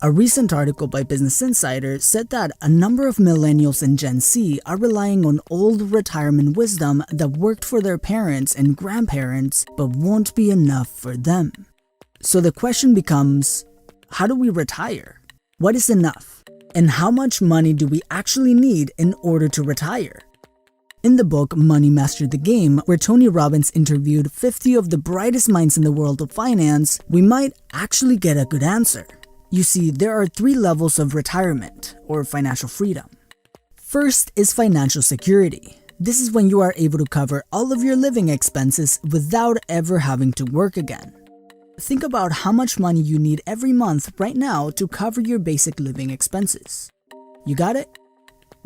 A recent article by Business Insider said that a number of millennials and Gen Z are relying on old retirement wisdom that worked for their parents and grandparents but won't be enough for them. So the question becomes, how do we retire? What is enough? And how much money do we actually need in order to retire? In the book Money Mastered the Game, where Tony Robbins interviewed 50 of the brightest minds in the world of finance, we might actually get a good answer. You see, there are 3 levels of retirement, or financial freedom. First is financial security. This is when you are able to cover all of your living expenses without ever having to work again. Think about how much money you need every month right now to cover your basic living expenses. You got it?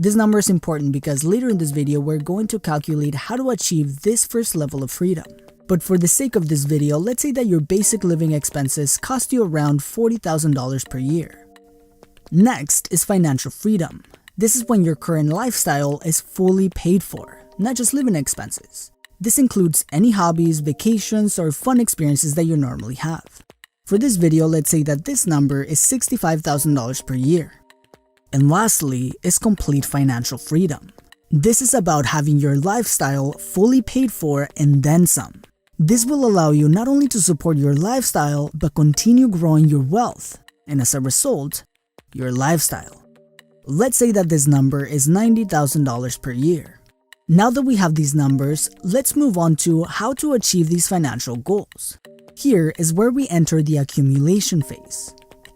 This number is important because later in this video, we're going to calculate how to achieve this first level of freedom. But for the sake of this video, let's say that your basic living expenses cost you around $40,000 per year. Next is financial freedom. This is when your current lifestyle is fully paid for, not just living expenses. This includes any hobbies, vacations, or fun experiences that you normally have. For this video, let's say that this number is $65,000 per year. And lastly is complete financial freedom. This is about having your lifestyle fully paid for and then some. This will allow you not only to support your lifestyle, but continue growing your wealth, and as a result, your lifestyle. Let's say that this number is $90,000 per year. Now that we have these numbers, let's move on to how to achieve these financial goals. Here is where we enter the accumulation phase.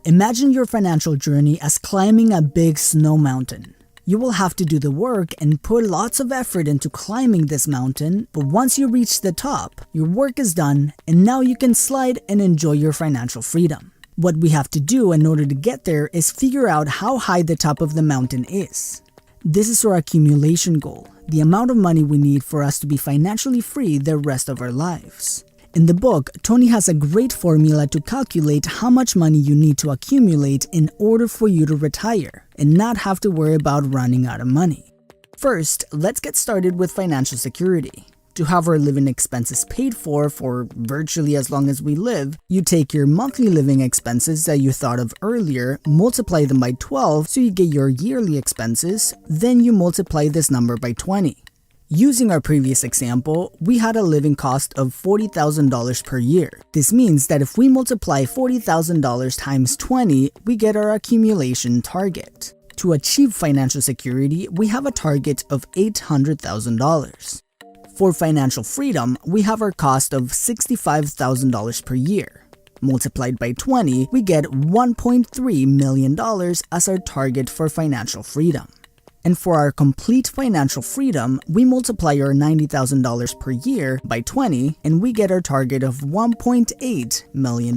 Imagine your financial journey as climbing a big snow mountain. You will have to do the work and put lots of effort into climbing this mountain, but once you reach the top, your work is done and now you can slide and enjoy your financial freedom. What we have to do in order to get there is figure out how high the top of the mountain is. This is our accumulation goal, the amount of money we need for us to be financially free the rest of our lives. In the book, Tony has a great formula to calculate how much money you need to accumulate in order for you to retire and not have to worry about running out of money. First, let's get started with financial security. To have our living expenses paid for virtually as long as we live, you take your monthly living expenses that you thought of earlier, multiply them by 12 so you get your yearly expenses, then you multiply this number by 20. Using our previous example, we had a living cost of $40,000 per year. This means that if we multiply $40,000 times 20, we get our accumulation target. To achieve financial security, we have a target of $800,000. For financial freedom, we have our cost of $65,000 per year. Multiplied by 20, we get $1.3 million as our target for financial freedom. And for our complete financial freedom, we multiply our $90,000 per year by 20 and we get our target of $1.8 million.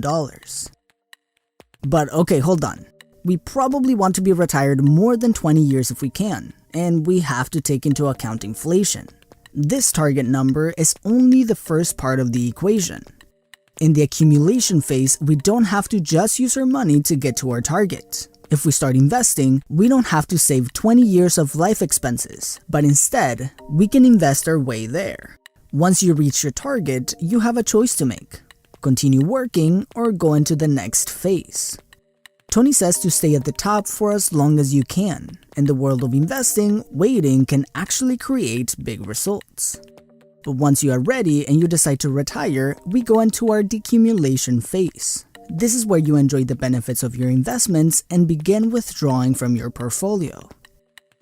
But okay, hold on. We probably want to be retired more than 20 years if we can, and we have to take into account inflation. This target number is only the first part of the equation. In the accumulation phase, we don't have to just use our money to get to our target. If we start investing, we don't have to save 20 years of life expenses, but instead, we can invest our way there. Once you reach your target, you have a choice to make. Continue working or go into the next phase. Tony says to stay at the top for as long as you can. In the world of investing, waiting can actually create big results. But once you are ready and you decide to retire, we go into our decumulation phase. This is where you enjoy the benefits of your investments and begin withdrawing from your portfolio.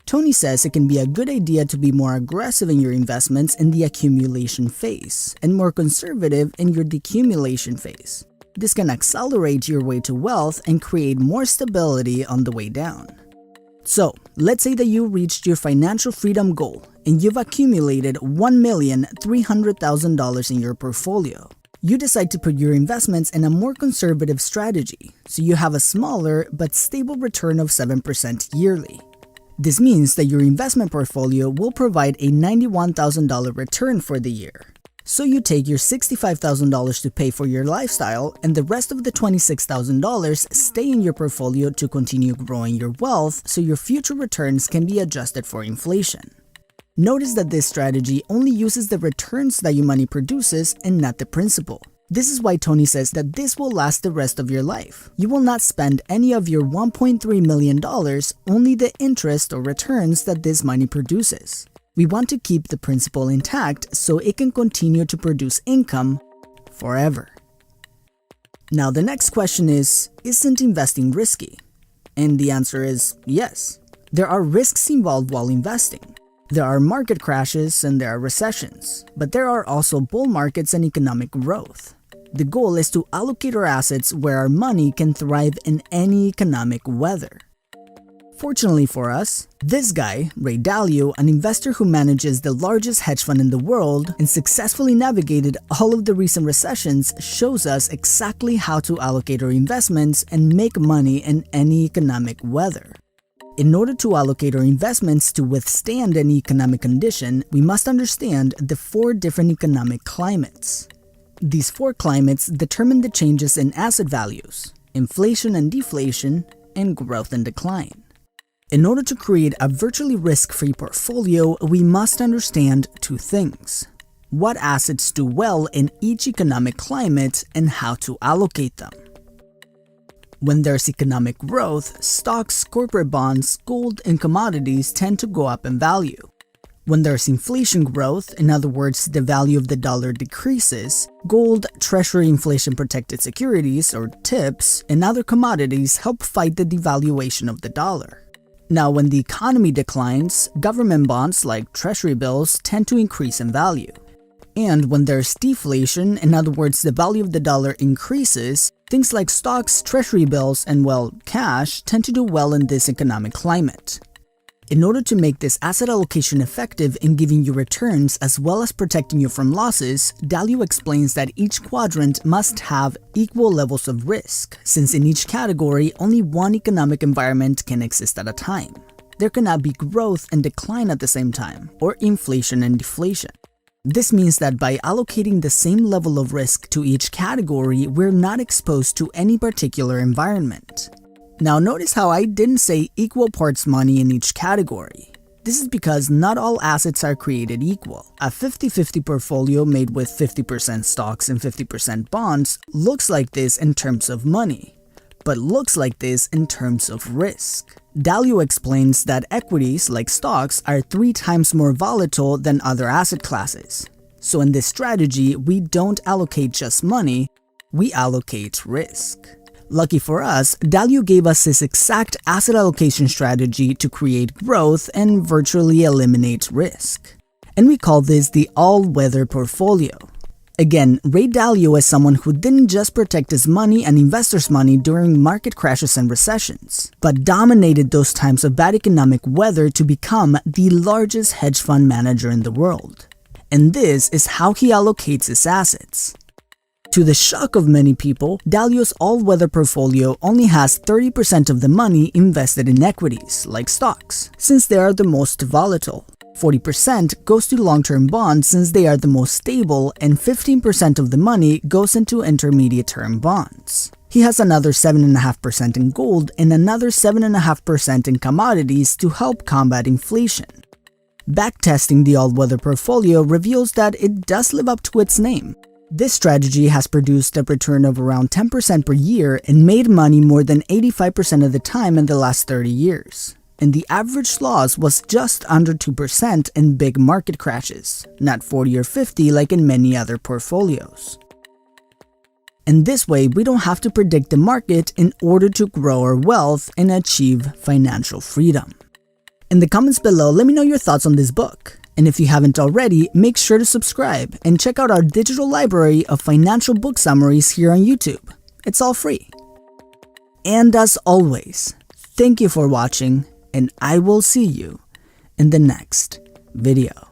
Tony says it can be a good idea to be more aggressive in your investments in the accumulation phase and more conservative in your decumulation phase. This can accelerate your way to wealth and create more stability on the way down. So, let's say that you reached your financial freedom goal and you've accumulated $1,300,000 in your portfolio. You decide to put your investments in a more conservative strategy, so you have a smaller but stable return of 7% yearly. This means that your investment portfolio will provide a $91,000 return for the year. So you take your $65,000 to pay for your lifestyle, and the rest of the $26,000 stay in your portfolio to continue growing your wealth so your future returns can be adjusted for inflation. Notice that this strategy only uses the returns that your money produces and not the principal. This is why Tony says that this will last the rest of your life. You will not spend any of your $1.3 million, only the interest or returns that this money produces. We want to keep the principal intact so it can continue to produce income forever. Now the next question is, isn't investing risky? And the answer is yes. There are risks involved while investing. There are market crashes and there are recessions, but there are also bull markets and economic growth. The goal is to allocate our assets where our money can thrive in any economic weather. Fortunately for us, this guy, Ray Dalio, an investor who manages the largest hedge fund in the world and successfully navigated all of the recent recessions, shows us exactly how to allocate our investments and make money in any economic weather. In order to allocate our investments to withstand any economic condition, we must understand the 4 different economic climates. These 4 climates determine the changes in asset values, inflation and deflation, and growth and decline. In order to create a virtually risk-free portfolio, we must understand 2 things: what assets do well in each economic climate and how to allocate them. When there's economic growth, stocks, corporate bonds, gold, and commodities tend to go up in value. When there's inflation growth, in other words, the value of the dollar decreases, gold, Treasury inflation-protected securities, or TIPS, and other commodities help fight the devaluation of the dollar. Now, when the economy declines, government bonds like Treasury bills tend to increase in value. And when there's deflation, in other words, the value of the dollar increases, things like stocks, Treasury bills, and, well, cash tend to do well in this economic climate. In order to make this asset allocation effective in giving you returns as well as protecting you from losses, Dalio explains that each quadrant must have equal levels of risk, since in each category only one economic environment can exist at a time. There cannot be growth and decline at the same time, or inflation and deflation. This means that by allocating the same level of risk to each category, we're not exposed to any particular environment. Now notice how I didn't say equal parts money in each category. This is because not all assets are created equal. A 50-50 portfolio made with 50% stocks and 50% bonds looks like this in terms of money, but looks like this in terms of risk. Dalio explains that equities, like stocks, are 3 times more volatile than other asset classes. So in this strategy, we don't allocate just money, we allocate risk. Lucky for us, Dalio gave us this exact asset allocation strategy to create growth and virtually eliminate risk. And we call this the all-weather portfolio. Again, Ray Dalio is someone who didn't just protect his money and investors' money during market crashes and recessions, but dominated those times of bad economic weather to become the largest hedge fund manager in the world. And this is how he allocates his assets. To the shock of many people, Dalio's all-weather portfolio only has 30% of the money invested in equities, like stocks, since they are the most volatile. 40% goes to long-term bonds since they are the most stable, and 15% of the money goes into intermediate-term bonds. He has another 7.5% in gold and another 7.5% in commodities to help combat inflation. Backtesting the all-weather portfolio reveals that it does live up to its name. This strategy has produced a return of around 10% per year and made money more than 85% of the time in the last 30 years. And the average loss was just under 2% in big market crashes, not 40 or 50 like in many other portfolios. And this way, we don't have to predict the market in order to grow our wealth and achieve financial freedom. In the comments below, let me know your thoughts on this book. And if you haven't already, make sure to subscribe and check out our digital library of financial book summaries here on YouTube. It's all free. And as always, thank you for watching, and I will see you in the next video.